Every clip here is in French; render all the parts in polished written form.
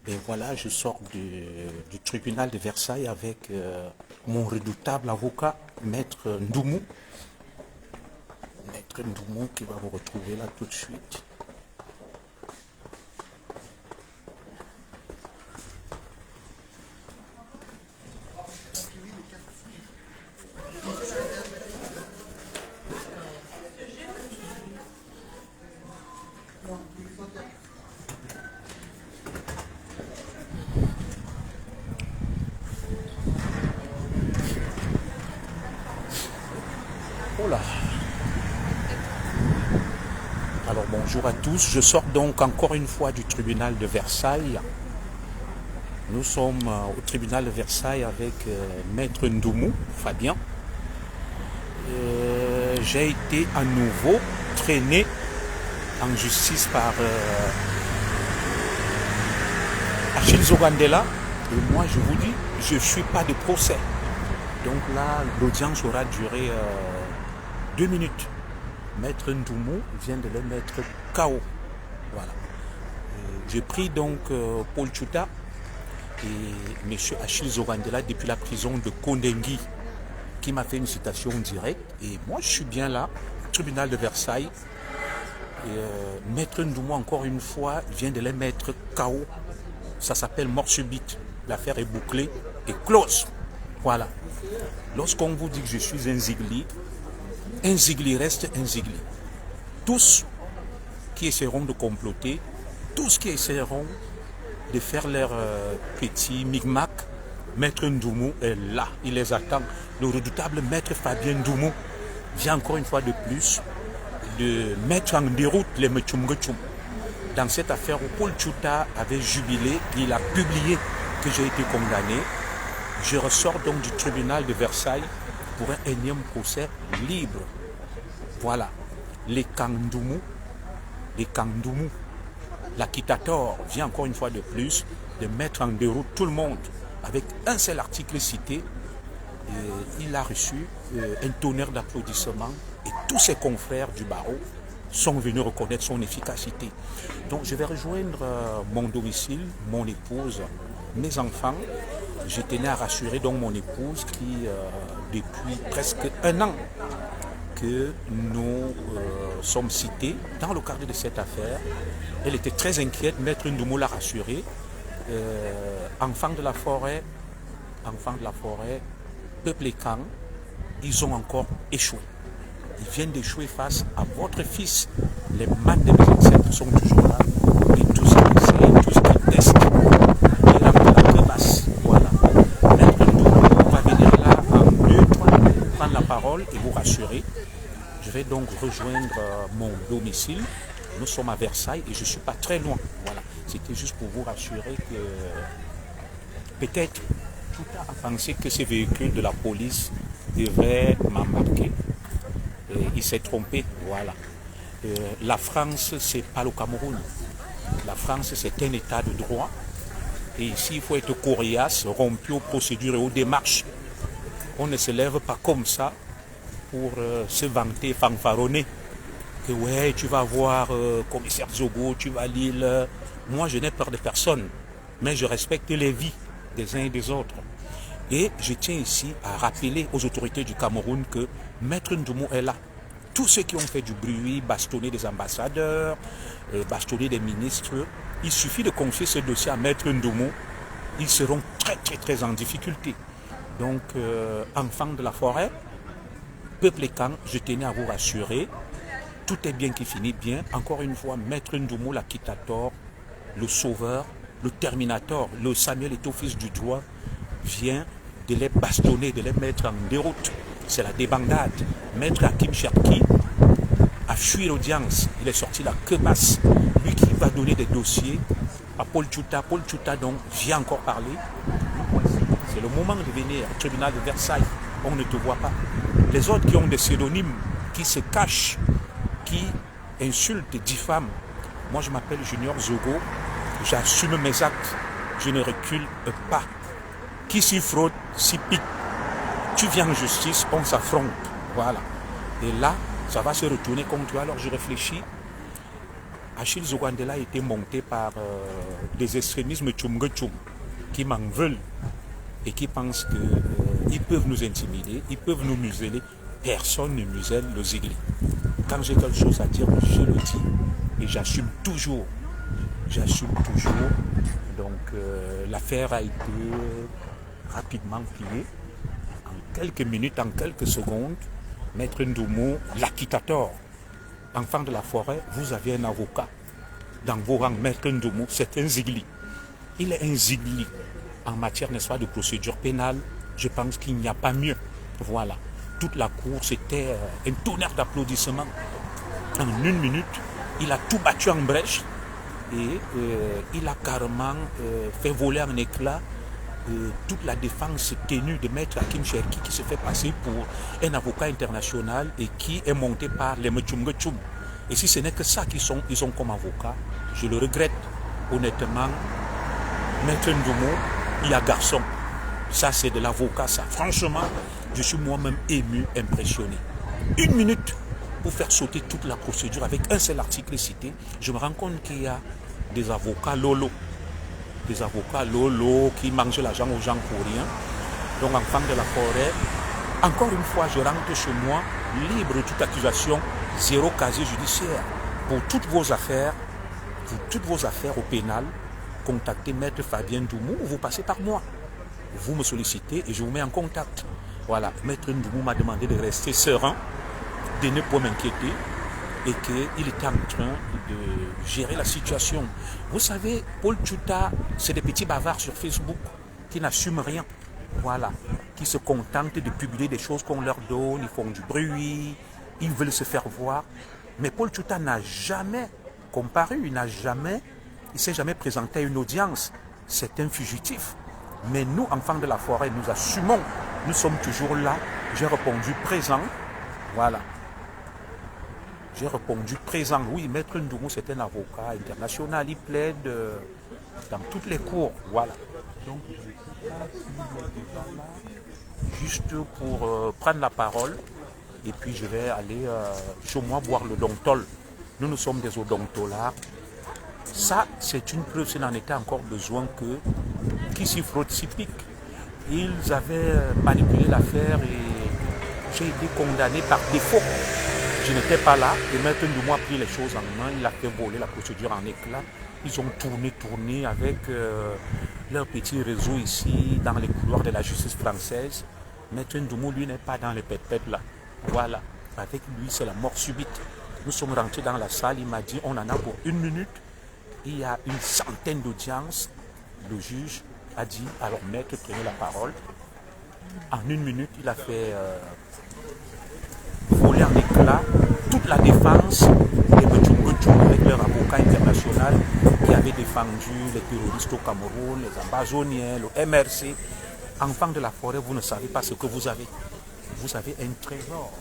Et voilà, je sors du tribunal de Versailles avec mon redoutable avocat, Maître Ndoumou. Maître Ndoumou qui va vous retrouver là tout de suite. Oh là. Alors bonjour à tous, je sors donc encore une fois du tribunal de Versailles. Nous sommes au tribunal de Versailles avec Maître Ndoumou, Fabien. J'ai été à nouveau traîné en justice par Achille Zogandela. Et moi je vous dis, je ne suis pas de procès. Donc là, l'audience aura duré 2 minutes. Maître Ndoumou vient de le mettre KO. Voilà. J'ai pris donc Paul Tchouta et M. Achille Zogandela depuis la prison de Kondengui qui m'a fait une citation directe. Et moi, je suis bien là, tribunal de Versailles. Et, Maître Ndoumou, encore une fois, vient de les mettre KO. Ça s'appelle mort subite. L'affaire est bouclée et close. Voilà. Lorsqu'on vous dit que je suis un Zigli reste un Zigli. Tous qui essaieront de comploter, tous qui essaieront de faire leur petit micmac, Maître Ndoumou est là, il les attend. Le redoutable Maître Fabien Ndoumou vient encore une fois de plus de mettre en déroute les Mechumgechum. Dans cette affaire où Paul Tchouta avait jubilé, il a publié que j'ai été condamné. Je ressors donc du tribunal de Versailles pour un énième procès libre. Voilà. Les Kandoumou, l'Akitator vient encore une fois de plus de mettre en déroute tout le monde avec un seul article cité. Et il a reçu un tonnerre d'applaudissements et tous ses confrères du barreau sont venus reconnaître son efficacité. Donc je vais rejoindre mon domicile, mon épouse, mes enfants. Je tenais à rassurer donc mon épouse qui, depuis presque 1 an que nous sommes cités dans le cadre de cette affaire, elle était très inquiète. Maître Ndoumou l'a rassurée. Enfants de la forêt, peuple et camp, ils ont encore échoué. Ils viennent d'échouer face à votre fils. Les maths de mes ancêtres sont toujours là. Et tout ce qu'ils essayent, tout ce qu'ils testent, il a la queue basse. Voilà. Maître Ndoumou va venir là en 2-3 prendre la parole et vous rassurer. Je vais donc rejoindre mon domicile. Nous sommes à Versailles et je ne suis pas très loin. Voilà. C'était juste pour vous rassurer que peut-être tout a pensé que ces véhicules de la police devraient m'embarquer. Il s'est trompé. Voilà. La France, ce n'est pas le Cameroun. La France, c'est un état de droit. Et ici, il faut être coriace, rompu aux procédures et aux démarches. On ne se lève pas comme ça pour se vanter, fanfaronner. Que ouais, tu vas voir commissaire Zogo, tu vas lire. Moi, je n'ai peur de personne, mais je respecte les vies des uns et des autres. Et je tiens ici à rappeler aux autorités du Cameroun que Maître Ndoumou est là. Tous ceux qui ont fait du bruit, bastonner des ambassadeurs, bastonner des ministres, il suffit de confier ce dossier à Maître Ndoumou. Ils seront très en difficulté. Donc, enfants de la forêt, peuple et camp, je tenais à vous rassurer. Tout est bien qui finit bien. Encore une fois, Maître Ndoumou, l'Akitator, le sauveur, le terminator, le Samuel Eto'o fils du droit, vient de les bastonner, de les mettre en déroute. C'est la débandade. Maître Hakim Cherki a fui l'audience. Il est sorti la queue basse. Lui qui va donner des dossiers à Paul Tchouta. Paul Tchouta donc vient encore parler. C'est le moment de venir au tribunal de Versailles. On ne te voit pas. Les autres qui ont des pseudonymes, qui se cachent, qui insultent, diffament. Moi je m'appelle Junior Zogo. J'assume mes actes. Je ne recule pas. Qui s'y fraude, s'y pique. Tu viens en justice, on s'affronte. Voilà. Et là, ça va se retourner contre toi. Alors je réfléchis. Achille Zogandela a été monté par des extrémismes tchoum qui m'en veulent et qui pensent qu'ils peuvent nous intimider, ils peuvent nous museler. Personne ne muselle le Zigli. Quand j'ai quelque chose à dire, je le dis et j'assume toujours. Donc l'affaire a été rapidement pliée. En quelques minutes, en quelques secondes, Maître Ndoumou, l'acquittateur, enfant de la forêt, vous avez un avocat dans vos rangs. Maître Ndoumou, c'est un Zigli. Il est un Zigli en matière, n'est-ce pas, de procédure pénale. Je pense qu'il n'y a pas mieux. Voilà. Toute la cour, c'était un tonnerre d'applaudissements. En une minute, il a tout battu en brèche et il a carrément fait voler en éclats toute la défense tenue de Maître Hakim Cherki qui se fait passer pour un avocat international et qui est monté par les Mtchoum. Et si ce n'est que ça ils ont comme avocat, je le regrette honnêtement. Maître Ndoumou, il y a garçon. Ça, c'est de l'avocat, ça. Franchement, je suis moi-même ému, impressionné. Une minute pour faire sauter toute la procédure avec un seul article cité. Je me rends compte qu'il y a des avocats lolo. Des avocats lolo qui mangent l'argent aux gens pour rien. Donc, enfant de la forêt, encore une fois, je rentre chez moi, libre de toute accusation, zéro casier judiciaire. Pour toutes vos affaires au pénal, contactez Maître Fabien Ndoumou ou vous passez par moi. Vous me sollicitez et je vous mets en contact. Voilà, Maître Ndoumou m'a demandé de rester serein, de ne pas m'inquiéter et qu'il était en train de gérer la situation. Vous savez, Paul Tchouta, c'est des petits bavards sur Facebook qui n'assument rien. Voilà, qui se contentent de publier des choses qu'on leur donne, ils font du bruit, ils veulent se faire voir. Mais Paul Tchouta n'a jamais comparu, il ne s'est jamais présenté à une audience. C'est un fugitif. Mais nous, enfants de la forêt, nous assumons. Nous sommes toujours là. J'ai répondu présent. Voilà. J'ai répondu présent. Oui, Maître Ndoumou, c'est un avocat international. Il plaide dans toutes les cours. Voilà. Donc, je ne sais pas s'il est déjà là. Juste pour prendre la parole. Et puis, je vais aller chez moi boire le dontol. Nous sommes des odontolards. Ça, c'est une preuve, s'il en était encore besoin, que qui s'y frotte s'y pique. Ils avaient manipulé l'affaire et j'ai été condamné par défaut. Je n'étais pas là et Maître Ndoumou a pris les choses en main, il a fait voler la procédure en éclats. Ils ont tourné avec leur petit réseau ici dans les couloirs de la justice française. Maître Ndoumou, lui, n'est pas dans les pètes là. Voilà, avec lui, c'est la mort subite. Nous sommes rentrés dans la salle, il m'a dit, on en a pour 1 minute. Il y a une centaine d'audiences. Le juge a dit, alors maître, prenez la parole. En 1 minute, il a fait voler en éclats toute la défense des Mtchoum avec leur avocat international qui avait défendu les terroristes au Cameroun, les Ambazoniens, le MRC. Enfants de la forêt, vous ne savez pas ce que vous avez. Vous avez un trésor.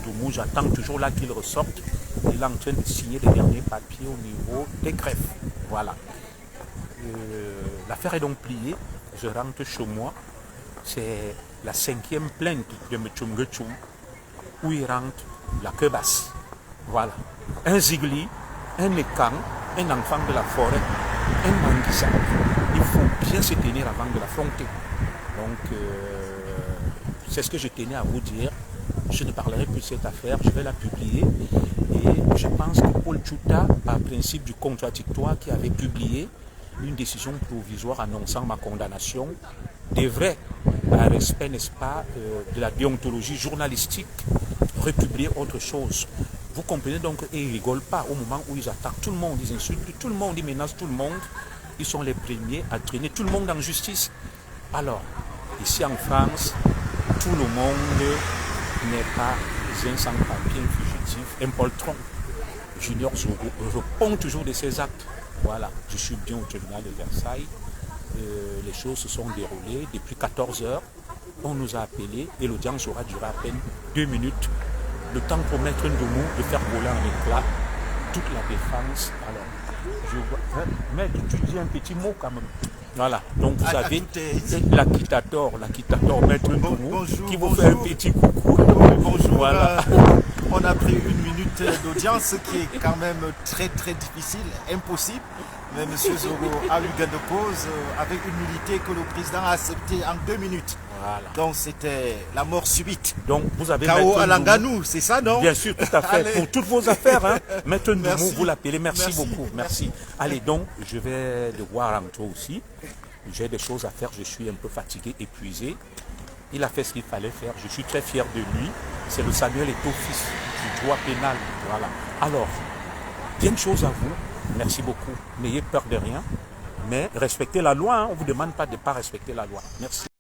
Ndoumou, j'attends toujours là qu'il ressorte. Il est en train de signer les derniers papiers au niveau des greffes. Voilà. L'affaire est donc pliée. Je rentre chez moi. C'est la 5e plainte de Mtchoum où il rentre la queue basse. Voilà. Un Zigli, un Ekan, un enfant de la forêt, un Manguissa. Il faut bien se tenir avant de l'affronter. Donc, c'est ce que je tenais à vous dire. Je ne parlerai plus de cette affaire, je vais la publier. Et je pense que Paul Tchouta, par principe du contradictoire, qui avait publié une décision provisoire annonçant ma condamnation, devrait, par respect, n'est-ce pas, de la déontologie journalistique, republier autre chose. Vous comprenez donc, et ils ne rigolent pas au moment où ils attaquent tout le monde, ils insultent tout le monde, ils menacent tout le monde. Ils sont les premiers à traîner tout le monde en justice. Alors, ici en France, tout le monde n'est pas un sans-papier, un fugitif, un poltron. Junior Zogo répond toujours de ses actes. Voilà, je suis bien au tribunal de Versailles. Les choses se sont déroulées depuis 14 heures. On nous a appelés et l'audience aura duré à peine 2 minutes. Le temps pour Maître Ndoumou de faire voler en éclat toute la défense. Alors, je vois, Maître, tu dis un petit mot quand même. Voilà, donc vous avez l'acquittateur Maître Ndoumou qui vous fait un petit coucou. Bonjour. Voilà. on a pris une minute d'audience, ce qui est quand même très difficile, impossible. Mais M. Zogo a eu gain de cause avec une nullité que le président a acceptée en 2 minutes. Voilà. Donc c'était la mort subite. Donc vous avez K.O. à Langanou, c'est ça, non? Bien sûr, tout à fait. Pour toutes vos affaires, hein. Maître Ndoumou, vous l'appelez. Merci beaucoup. Merci. Allez, donc, je vais devoir rentrer aussi. J'ai des choses à faire. Je suis un peu fatigué, épuisé. Il a fait ce qu'il fallait faire. Je suis très fier de lui. C'est le Samuel Eto'o fils du droit pénal. Voilà. Alors, bien de choses à vous. Merci beaucoup. N'ayez peur de rien. Mais respectez la loi. Hein. On ne vous demande pas de ne pas respecter la loi. Merci.